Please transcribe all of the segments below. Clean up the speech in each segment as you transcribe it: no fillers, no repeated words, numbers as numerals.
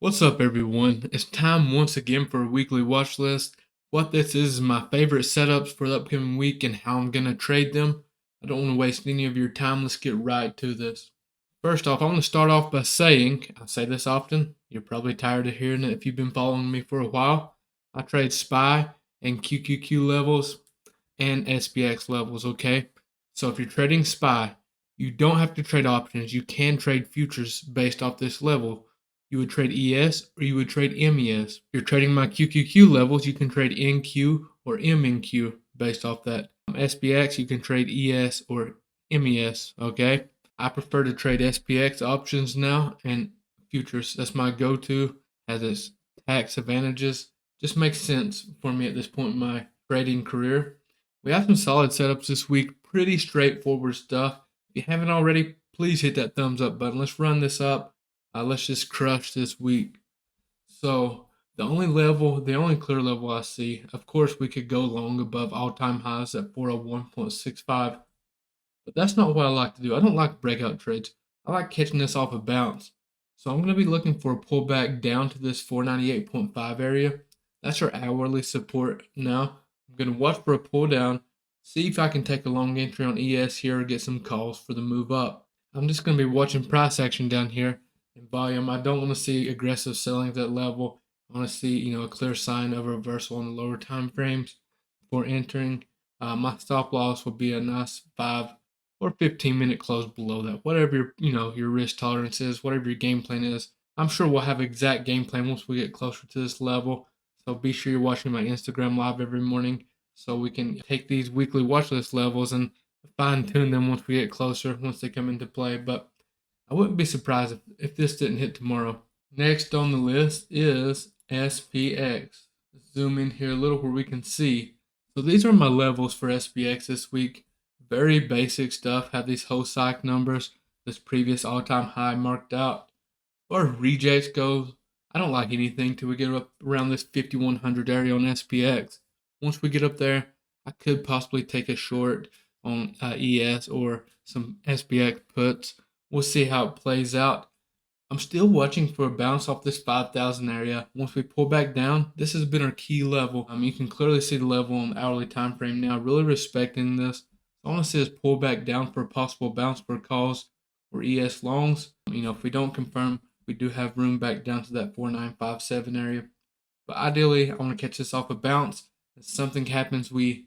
What's up, everyone? It's time once again for a weekly watch list. What this is my favorite setups for the upcoming week and how I'm going to trade them. I don't want to waste any of your time. Let's get right to this. First off, I want to start off by saying, I say this often, you're probably tired of hearing it if you've been following me for a while. I trade SPY and QQQ levels and SPX levels, okay? So if you're trading SPY, you don't have to trade options. You can trade futures based off this level. You would trade ES or you would trade MES. If you're trading my QQQ levels, you can trade NQ or MNQ based off that. SPX, you can trade ES or MES, okay? I prefer to trade SPX options now and futures. That's my go-to, has its tax advantages. Just makes sense for me at this point in my trading career. We have some solid setups this week, pretty straightforward stuff. If you haven't already, please hit that thumbs up button. Let's run this up. Let's just crush this week. So the only clear level I see, of course, we could go long above all-time highs at 401.65, but that's not what I like to do. I don't like breakout trades. I like catching this off a bounce. So I'm going to be looking for a pullback down to this 498.5 area. That's our hourly support now. I'm going to watch for a pull down, see if I can take a long entry on ES here or get some calls for the move up. I'm just going to be watching price action down here and volume. I don't want to see aggressive selling at that level. I want to see, a clear sign of a reversal on the lower time frames before entering. My stop loss will be a nice 5 or 15-minute close below that. Whatever your risk tolerance is, whatever your game plan is. I'm sure we'll have exact game plan once we get closer to this level. So be sure you're watching my Instagram live every morning so we can take these weekly watch list levels and fine tune them once we get closer, once they come into play. But I wouldn't be surprised if this didn't hit tomorrow. Next on the list is SPX. Let's zoom in here a little where we can see. So these are my levels for SPX this week. Very basic stuff. Have these whole psych numbers, this previous all-time high marked out. Or rejects goes, I don't like anything till we get up around this 5100 area on SPX. Once we get up there, I could possibly take a short on ES or some SPX puts. We'll see how it plays out. I'm still watching for a bounce off this 5,000 area. Once we pull back down, this has been our key level. You can clearly see the level on the hourly time frame now. Really respecting this. I want to see us pull back down for a possible bounce for calls or ES longs. If we don't confirm, we do have room back down to that 4957 area. But ideally, I want to catch this off a bounce. If something happens, when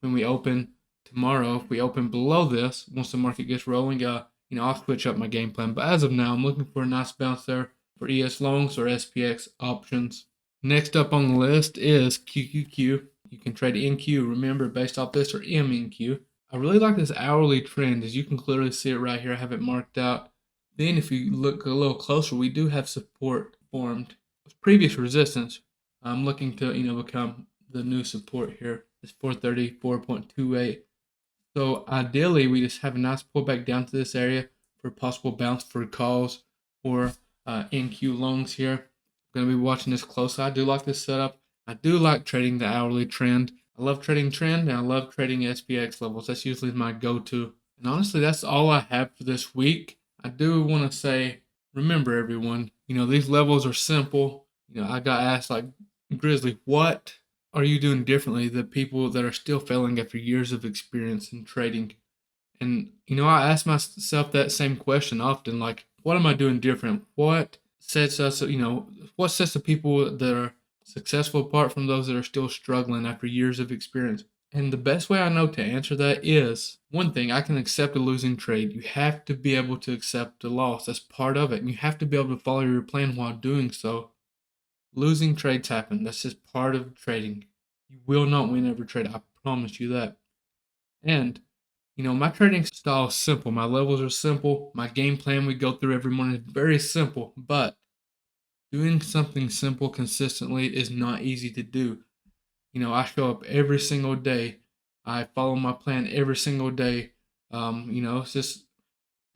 we open tomorrow, if we open below this, once the market gets rolling, I'll switch up my game plan. But as of now, I'm looking for a nice bounce there for ES longs or SPX options. Next up on the list is QQQ. You can trade NQ, remember, based off this, or MNQ. I really like this hourly trend, as you can clearly see it right here. I have it marked out. Then if you look a little closer, we do have support formed. Previous resistance, I'm looking to, become the new support here. It's 434.28. So ideally, we just have a nice pullback down to this area for a possible bounce for calls or NQ longs here. I'm going to be watching this closely. I do like this setup. I do like trading the hourly trend. I love trading trend and I love trading SPX levels. That's usually my go-to. And honestly, that's all I have for this week. I do want to say, remember everyone, these levels are simple. I got asked like, Grizzly, what are you doing differently than people that are still failing after years of experience in trading? And, I ask myself that same question often, like, what am I doing different? What sets the people that are successful apart from those that are still struggling after years of experience? And the best way I know to answer that is, one thing, I can accept a losing trade. You have to be able to accept a loss. That's part of it. And you have to be able to follow your plan while doing so. Losing trades happen. That's just part of trading. You will not win every trade. I promise you that. And, my trading style is simple. My levels are simple. My game plan we go through every morning is very simple. But doing something simple consistently is not easy to do. I show up every single day. I follow my plan every single day. It's just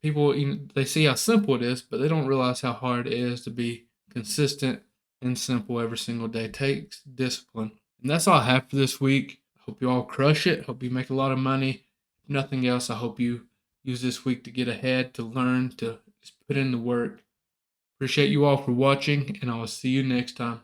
people, they see how simple it is, but they don't realize how hard it is to be consistent and simple every single day. It takes discipline. And that's all I have for this week. I hope you all crush it. Hope you make a lot of money. If nothing else, I hope you use this week to get ahead, to learn, to just put in the work. Appreciate you all for watching, and I'll see you next time.